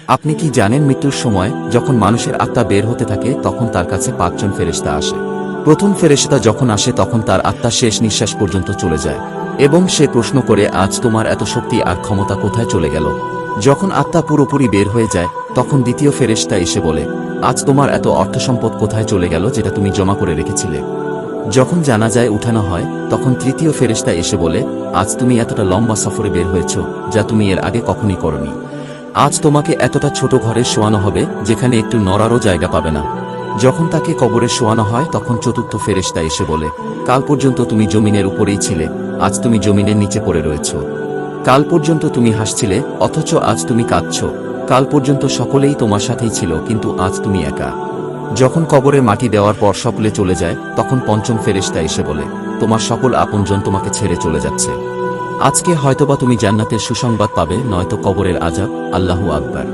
আপনি কি জানেন মৃত্যুর সময় যখন মানুষের আত্মা বের হতে থাকে তখন তার কাছে 5 জন ফেরেশতা আসে। প্রথম ফেরেশতা যখন আসে তখন তার আত্মা শেষ নিঃশ্বাস পর্যন্ত চলে যায় এবং সে প্রশ্ন করে, আজ তোমার এত শক্তি আর ক্ষমতা কোথায় চলে গেল? যখন আত্মা পুরোপুরি বের হয়ে যায় তখন দ্বিতীয় ফেরেশতা এসে বলে, আজ তোমার এত অর্থসম্পদ কোথায় চলে গেল যেটা তুমি জমা করে রেখেছিলে? যখন জানাজায় উঠানো হয় তখন তৃতীয় ফেরেশতা এসে বলে, আজ তুমি এতটা লম্বা সফরে বের হয়েছ যা তুমি এর আগে কখনই করনি। আজ তোমাকে এতটা ছোট ঘরে শোয়ানো হবে যেখানে একটু নড়ারও জায়গা পাবে না। যখন তাকে কবরে শোয়ানো হয় তখন চতুর্থ ফেরেশতা এসে বলে, কাল পর্যন্ত তুমি জমিনের উপরেই ছিলে, আজ তুমি জমিনের নিচে পড়ে রয়েছ। কাল পর্যন্ত তুমি হাসছিলে, অথচ আজ তুমি কাঁদছ। কাল পর্যন্ত সকলেই তোমার সাথেই ছিল, কিন্তু আজ তুমি একা। যখন কবরে মাটি দেওয়ার পর সকলে চলে যায় তখন পঞ্চম ফেরেশতা এসে বলে, তোমার সকল আপনজন তোমাকে ছেড়ে চলে যাচ্ছে। আজকে হয়তোবা তুমি জান্নাতের সুসংবাদ পাবে, নয়তো কবরের আযাব। আল্লাহু আকবার।